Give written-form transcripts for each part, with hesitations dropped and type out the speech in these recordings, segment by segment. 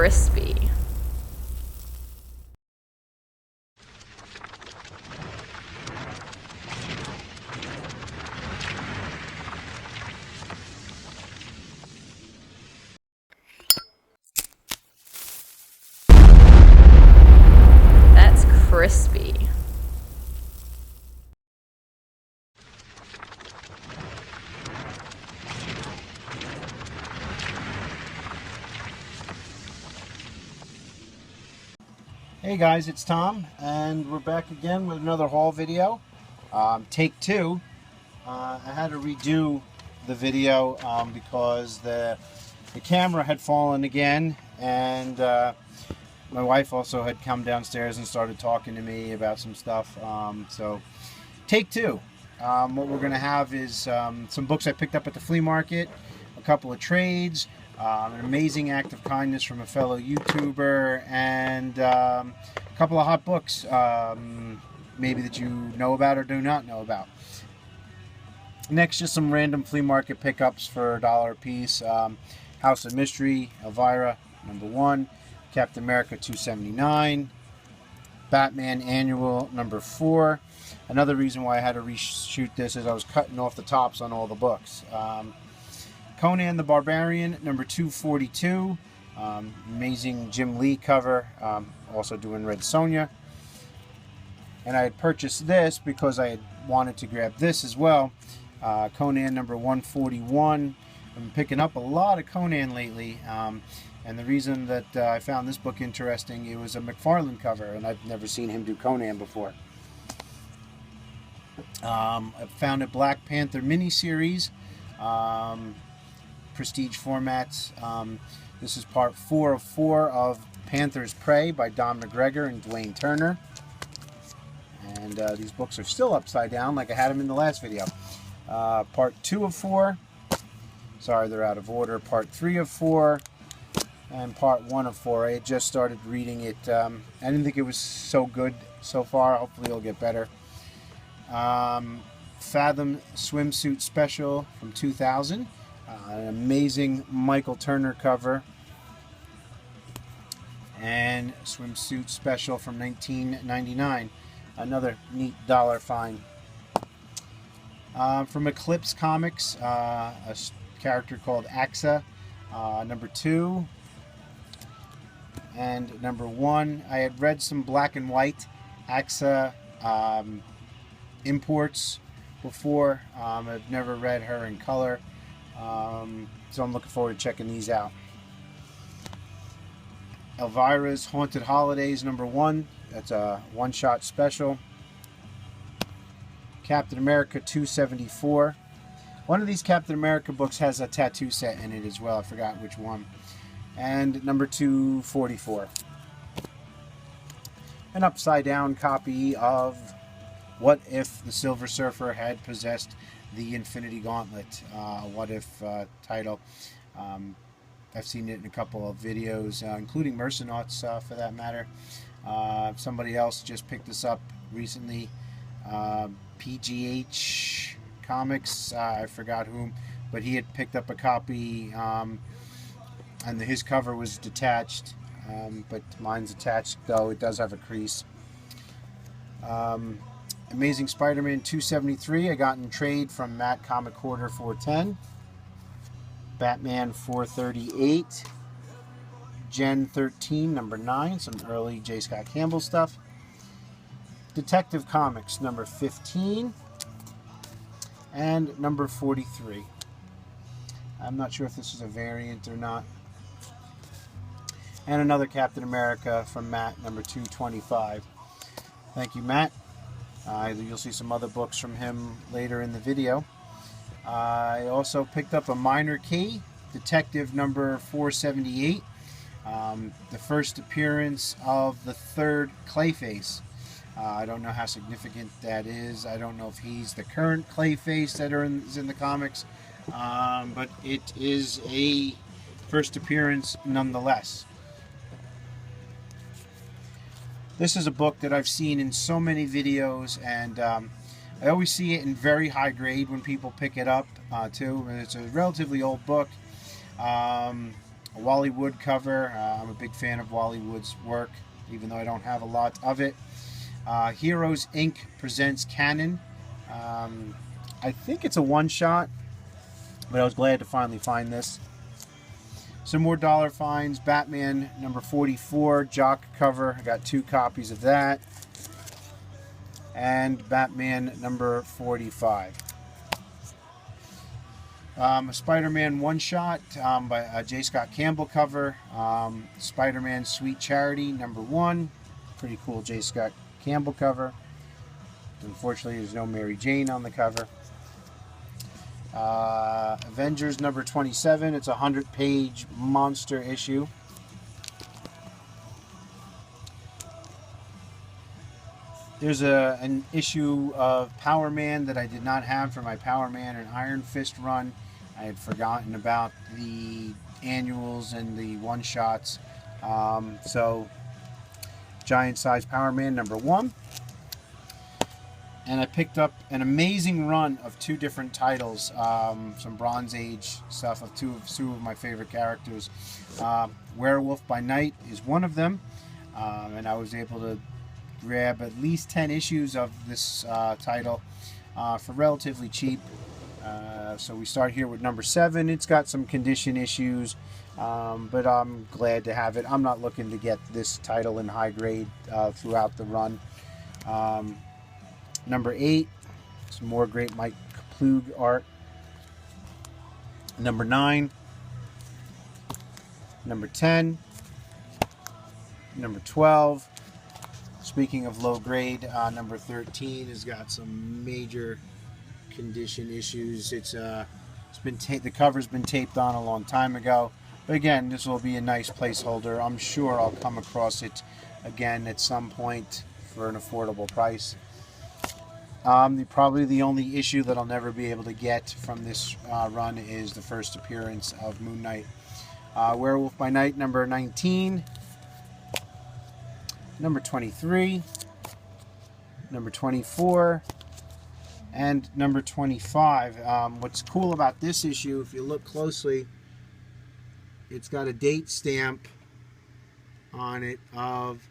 crispy. That's crispy. Hey guys, it's Tom, and we're back again with another haul video. Take two. I had to redo the video because the camera had fallen again, and my wife also had come downstairs and started talking to me about some stuff. So, take two. What we're going to have is some books I picked up at the flea market, a couple of trades, an amazing act of kindness from a fellow YouTuber, and a couple of hot books, maybe that you know about or do not know about. Next, just some random flea market pickups for $1 a piece. House of Mystery, Elvira, #1, Captain America, $2.79, Batman Annual, #4. Another reason why I had to reshoot this is I was cutting off the tops on all the books. Conan the Barbarian, #242. Amazing Jim Lee cover. Also doing Red Sonja. And I had purchased this because I had wanted to grab this as well. Conan #141. I've been picking up a lot of Conan lately. And the reason that I found this book interesting, it was a McFarlane cover, and I've never seen him do Conan before. I found a Black Panther miniseries. Prestige formats. This is part 4 of 4 of Panther's Prey by Don McGregor and Dwayne Turner. And these books are still upside down like I had them in the last video. Part 2 of 4. Sorry, they're out of order. Part 3 of 4. And part 1 of 4. I had just started reading it. I didn't think it was so good so far. Hopefully it'll get better. Fathom Swimsuit Special from 2000. An amazing Michael Turner cover. And Swimsuit Special from 1999. Another neat $1 find. From Eclipse Comics, a character called Axa, #2. And #1. I had read some black and white Axa imports before. I've never read her in color. So I'm looking forward to checking these out. Elvira's Haunted Holidays #1. That's a one-shot special. Captain America 274. One of these Captain America books has a tattoo set in it as well. I forgot which one. And #244. An upside-down copy of What If the Silver Surfer Had Possessed the Infinity Gauntlet. What If title. I've seen it in a couple of videos, including Mercenauts for that matter. Somebody else just picked this up recently. PGH Comics, I forgot whom, but he had picked up a copy, and his cover was detached, but mine's attached, though it does have a crease. Amazing Spider-Man 273 I got in trade from Matt Comic Quarter 410. Batman 438. Gen 13 #9, some early J. Scott Campbell stuff. Detective Comics #15 and #43. I'm not sure if this is a variant or not. And another Captain America from Matt, #225. Thank you, Matt. You'll see some other books from him later in the video. I also picked up a minor key, Detective number 478. The first appearance of the third Clayface. I don't know how significant that is. I don't know if he's the current Clayface that is in the comics, but it is a first appearance nonetheless. This is a book that I've seen in so many videos, and I always see it in very high grade when people pick it up too. And it's a relatively old book. a Wally Wood cover. I'm a big fan of Wally Wood's work, even though I don't have a lot of it. Heroes Inc. presents Canon. I think it's a one-shot, but I was glad to finally find this. Some more dollar finds. Batman number 44 jock cover. I got 2 copies of that. And Batman number 45. A Spider-Man one-shot by J. Scott Campbell cover. Spider-Man Sweet Charity number 1. Pretty cool J. Scott Campbell cover. Unfortunately, there's no Mary Jane on the cover. Avengers number 27. It's a 100-page monster issue. There's an issue of Power Man that I did not have for my Power Man and Iron Fist run. I had forgotten about the annuals and the one-shots. So, giant size Power Man number 1. And I picked up an amazing run of 2 different titles, some Bronze Age stuff of two of my favorite characters. Werewolf by Night is one of them, and I was able to grab at least 10 issues of this title for relatively cheap. So we start here with number 7. It's got some condition issues, but I'm glad to have it. I'm not looking to get this title in high grade throughout the run. Number 8, some more great Mike Klug art. Number 9, number 10, number 12. Speaking of low grade, number 13 has got some major condition issues. It's been the cover's been taped on a long time ago, but again, this will be a nice placeholder. I'm sure I'll come across it again at some point for an affordable price. Probably the only issue that I'll never be able to get from this run is the first appearance of Moon Knight. Werewolf by Night number 19, number 23, number 24, and number 25. What's cool about this issue, if you look closely, it's got a date stamp on it of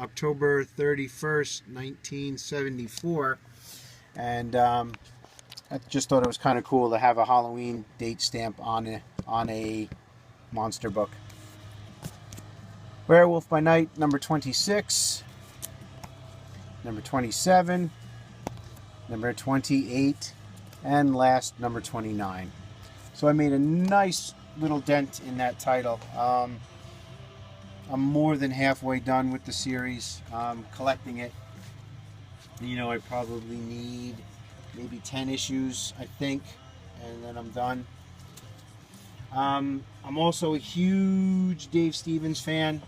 October 31st, 1974, and I just thought it was kind of cool to have a Halloween date stamp on a monster book. Werewolf by Night number 26, number 27, number 28, and last number 29. So I made a nice little dent in that title. I'm more than halfway done with the series, collecting it. You know, I probably need maybe 10 issues, I think, and then I'm done. I'm also a huge Dave Stevens fan,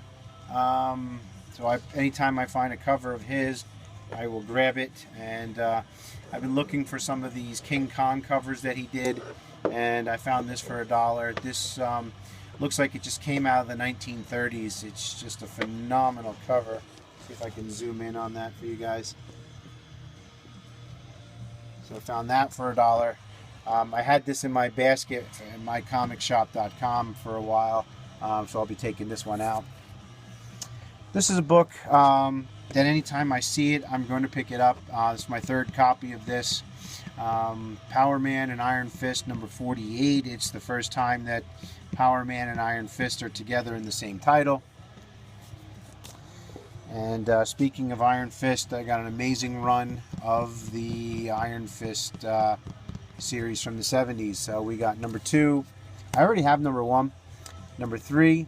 so anytime I find a cover of his, I will grab it. And I've been looking for some of these King Kong covers that he did, and I found this for $1. This looks like it just came out of the 1930s. It's just a phenomenal cover. See if I can zoom in on that for you guys. So I found that for $1. I had this in my basket in mycomicshop.com for a while, so I'll be taking this one out. This is a book that anytime I see it, I'm going to pick it up. This is my 3rd copy of this. Power Man and Iron Fist number 48. It's the first time that Power Man and Iron Fist are together in the same title. And speaking of Iron Fist, I got an amazing run of the Iron Fist series from the 70s. So we got number 2. I already have number 1. Number 3.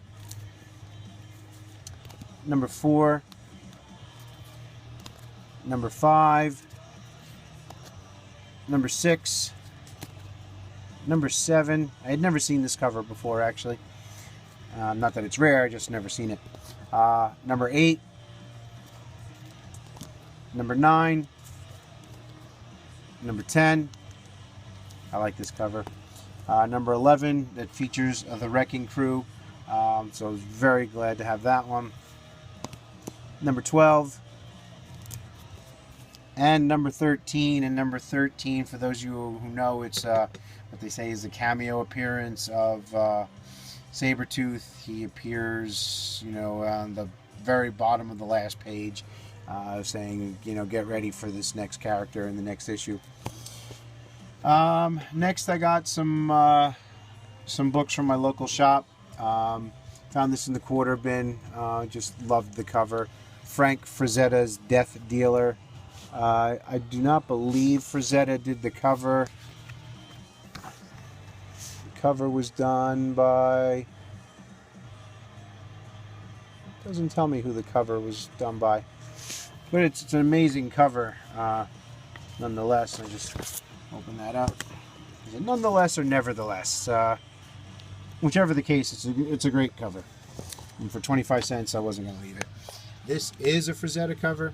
Number 4. Number 5. Number 6. Number 7. I had never seen this cover before, actually. Not that it's rare, I just never seen it. Number 8. Number 9. Number 10. I like this cover. Number 11, that features the Wrecking Crew. So I was very glad to have that one. Number 12. And number 13. And number 13, for those of you who know, it's what they say is the cameo appearance of Sabretooth. He appears, you know, on the very bottom of the last page, saying, you know, get ready for this next character in the next issue. Next, I got some books from my local shop. Found this in the quarter bin. Just loved the cover. Frank Frazetta's Death Dealer. I do not believe Frazetta did the cover. The cover was done by... Doesn't tell me who the cover was done by. But it's an amazing cover, nonetheless. I just open that up. Is it nonetheless or nevertheless? Whichever the case, it's a great cover. And for 25 cents, I wasn't going to leave it. This is a Frazetta cover.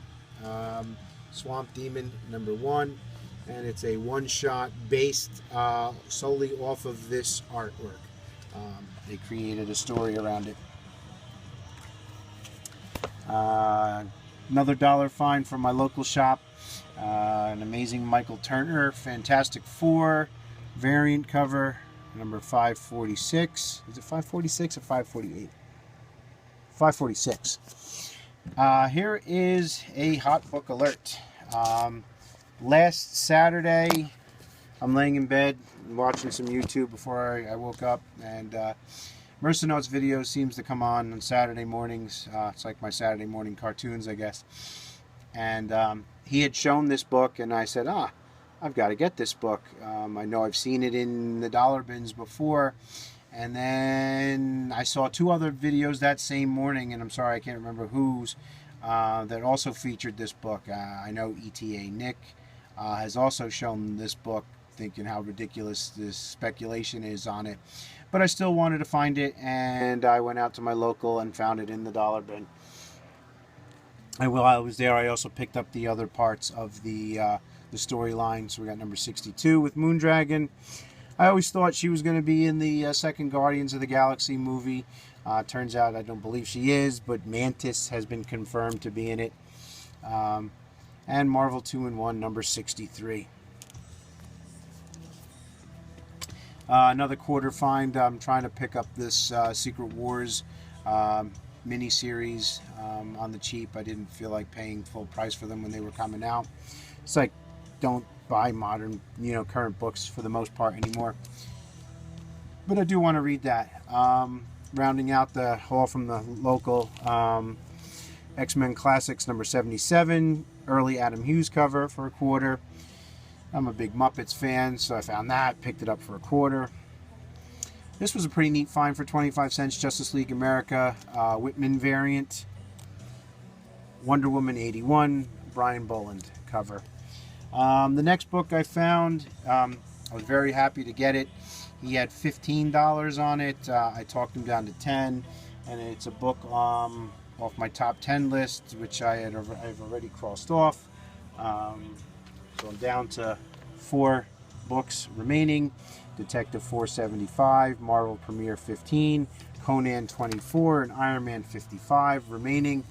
Swamp Demon #1. And it's a one-shot based solely off of this artwork. They created a story around it. Another dollar find from my local shop. An amazing Michael Turner Fantastic Four variant cover, number 546. Is it 546 or 548? 546. Here is a hot book alert. Last Saturday, I'm laying in bed watching some YouTube before I woke up, and Mercenauts video seems to come on Saturday mornings. It's like my Saturday morning cartoons, I guess. And he had shown this book, and I said, I've got to get this book. I know I've seen it in the dollar bins before. And then I saw two other videos that same morning, and I'm sorry, I can't remember whose, that also featured this book. I know ETA Nick has also shown this book, thinking how ridiculous this speculation is on it. But I still wanted to find it, and I went out to my local and found it in the dollar bin. And while I was there, I also picked up the other parts of the storyline. So we got number 62 with Moondragon. I always thought she was going to be in the second Guardians of the Galaxy movie. Turns out I don't believe she is, but Mantis has been confirmed to be in it. And Marvel 2-in-1 number 63. Another quarter find. I'm trying to pick up this Secret Wars mini-series on the cheap. I didn't feel like paying full price for them when they were coming out. It's like, don't buy modern, current books for the most part anymore. But I do want to read that. Rounding out the haul from the local, X-Men Classics number 77, early Adam Hughes cover for a quarter. I'm a big Muppets fan, so I found that, picked it up for a quarter. This was a pretty neat find for 25 cents. Justice League America, Whitman variant. Wonder Woman 81, Brian Boland cover. The next book I found, I was very happy to get it. He had $15 on it. I talked him down to 10, and it's a book off my top 10 list, which I've already crossed off. So I'm down to 4 books remaining. Detective 475, Marvel Premiere 15, Conan 24, and Iron Man 55 remaining.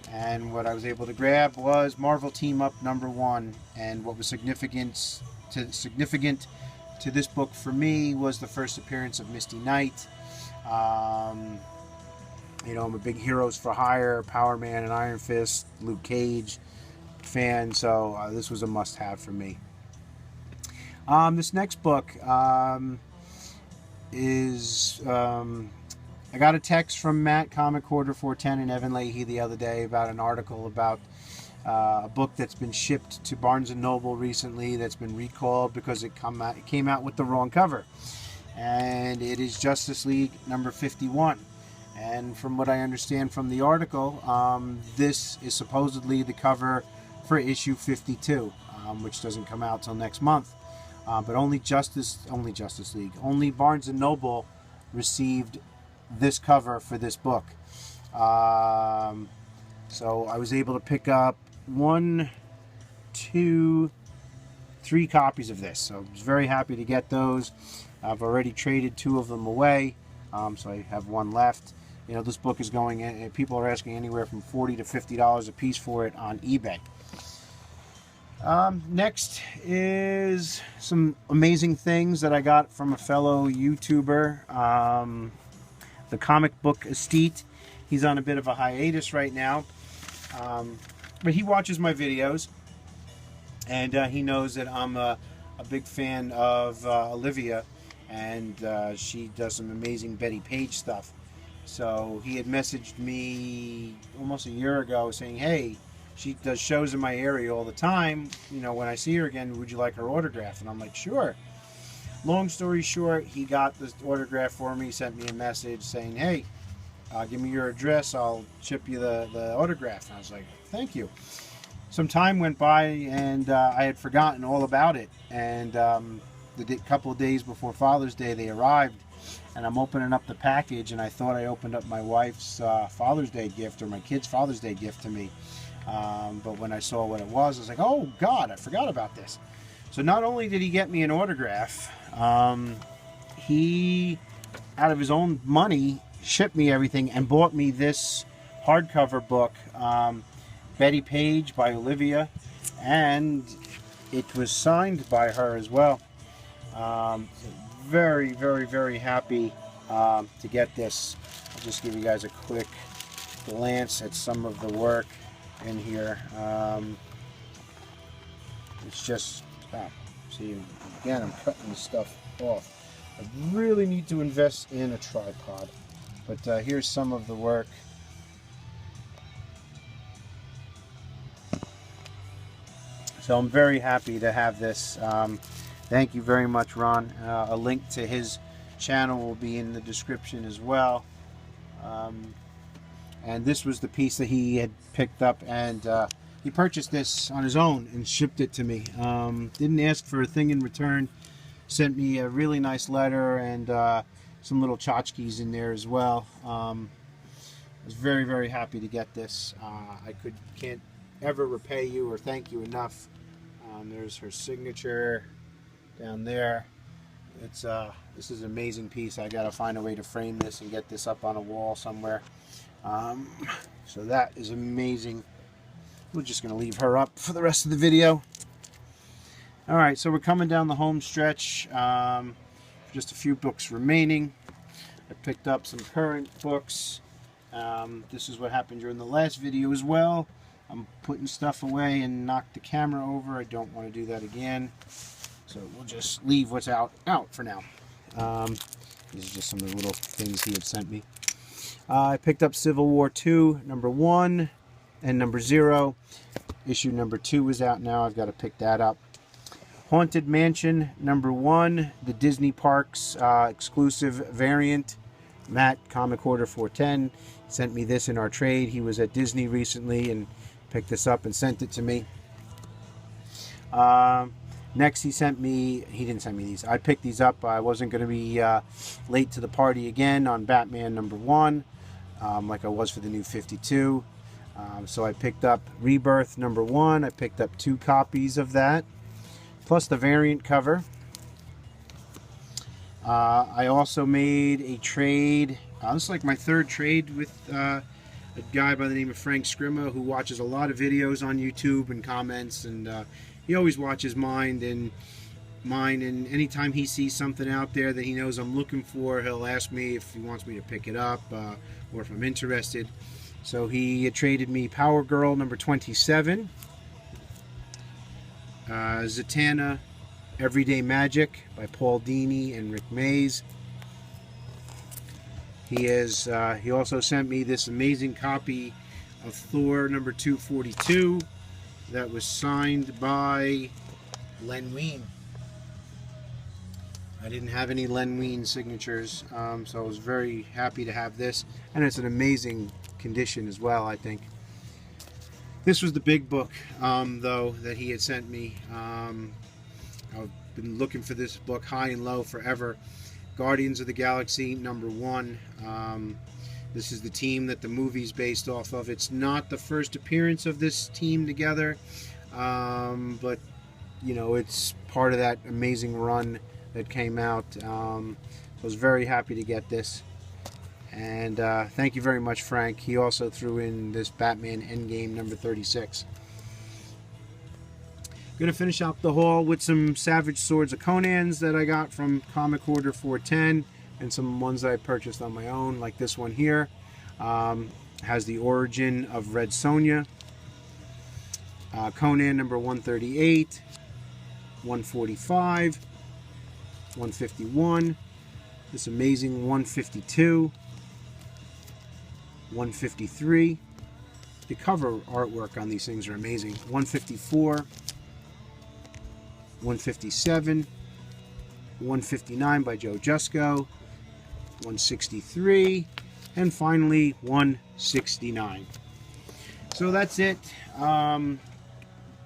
And what I was able to grab was Marvel Team Up #1. And what was significant to this book for me was the first appearance of Misty Knight. I'm a big Heroes for Hire, Power Man and Iron Fist, Luke Cage fan, so this was a must-have for me. This next book is I got a text from Matt, Comic Quarter 410, and Evan Leahy the other day about an article about a book that's been shipped to Barnes & Noble recently that's been recalled because it came out with the wrong cover. And it is Justice League number 51. And from what I understand from the article, this is supposedly the cover for issue 52, which doesn't come out till next month. But only Barnes & Noble received this cover for this book. So I was able to pick up 1, 2, 3 copies of this. So I was very happy to get those. I've already traded 2 of them away, so I have 1 left. This book is going, people are asking anywhere from $40 to $50 a piece for it on eBay. Next is some amazing things that I got from a fellow YouTuber. the Comic Book Asthete. He's on a bit of a hiatus right now, but he watches my videos, and he knows that I'm a big fan of Olivia, and she does some amazing Betty Page stuff. So he had messaged me almost a year ago saying, hey, she does shows in my area all the time. You know, when I see her again, would you like her autograph? And I'm like, sure. Long story short, he got this autograph for me, sent me a message saying, hey, give me your address, I'll ship you the autograph. And I was like, thank you. Some time went by, and I had forgotten all about it. And the couple of days before Father's Day, they arrived. And I'm opening up the package, and I thought I opened up my wife's Father's Day gift, or my kid's Father's Day gift to me. But when I saw what it was, I was like, oh God, I forgot about this. So not only did he get me an autograph, he, out of his own money, shipped me everything and bought me this hardcover book, Betty Page by Olivia, and it was signed by her as well. Very, very, very happy to get this. I'll just give you guys a quick glance at some of the work in here. It's just, see, again, I'm cutting this stuff off. I really need to invest in a tripod. But here's some of the work. So I'm very happy to have this. Thank you very much, Ron. A link to his channel will be in the description as well. And this was the piece that he had picked up, and he purchased this on his own and shipped it to me. Didn't ask for a thing in return. Sent me a really nice letter and some little tchotchkes in there as well. I was very, very happy to get this. I can't ever repay you or thank you enough. There's her signature down there. This is an amazing piece. I gotta find a way to frame this and get this up on a wall somewhere. So that is amazing. We're just gonna leave her up for the rest of the video. All right, so we're coming down the home stretch. Just a few books remaining. I picked up some current books. This is what happened during the last video as well. I'm putting stuff away and knocked the camera over. I don't want to do that again. So we'll just leave what's out for now. These are just some of the little things he had sent me. I picked up Civil War II, number 1 and number 0. Issue number 2 is out now. I've got to pick that up. Haunted Mansion, number 1, the Disney Parks exclusive variant. Matt, Comic Order 410, sent me this in our trade. He was at Disney recently and picked this up and sent it to me. Next he didn't send me these. I picked these up. I wasn't going to be late to the party again on Batman number 1, like I was for the New 52. So I picked up Rebirth number 1. I picked up 2 copies of that, plus the variant cover. I also made a trade. This is like my 3rd trade with a guy by the name of Frank Scrima, who watches a lot of videos on YouTube and comments, and he always watches mine. And anytime he sees something out there that he knows I'm looking for, he'll ask me if he wants me to pick it up or if I'm interested. So he traded me Power Girl number 27, Zatanna, Everyday Magic by Pauldini and Rick Mays. He also sent me this amazing copy of Thor number 242 that was signed by Len Wein. I didn't have any Len Wein signatures, so I was very happy to have this, and it's an amazing condition as well, I think. This was the big book, though, that he had sent me. I've been looking for this book high and low forever. Guardians of the Galaxy number 1. This is the team that the movie's based off of. It's not the first appearance of this team together, but you know, it's part of that amazing run that came out. I was very happy to get this, and thank you very much, Frank. He also threw in this Batman Endgame number 36. Going to finish up the haul with some Savage Swords of Conan's that I got from Comic Order 410. and some ones that I purchased on my own, like this one here. Has the origin of Red Sonja. Conan number 138, 145, 151, this amazing 152, 153. The cover artwork on these things are amazing. 154, 157, 159 by Joe Jusko, 163, and finally 169. So that's it.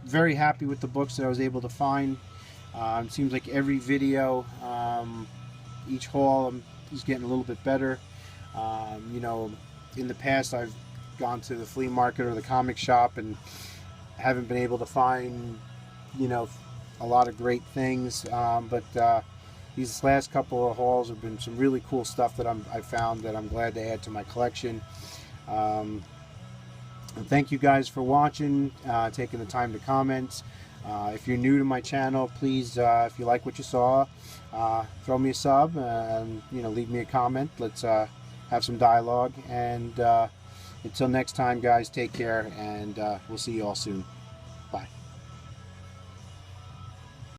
Very happy with the books that I was able to find. It seems like every video, each haul is getting a little bit better. You know, in the past I've gone to the flea market or the comic shop and haven't been able to find, you know, a lot of great things. But these last couple of hauls have been some really cool stuff that I found that I'm glad to add to my collection. And thank you guys for watching, taking the time to comment. If you're new to my channel, please, if you like what you saw, throw me a sub and, you know, leave me a comment. Let's have some dialogue. And until next time, guys, take care, and we'll see you all soon. Bye.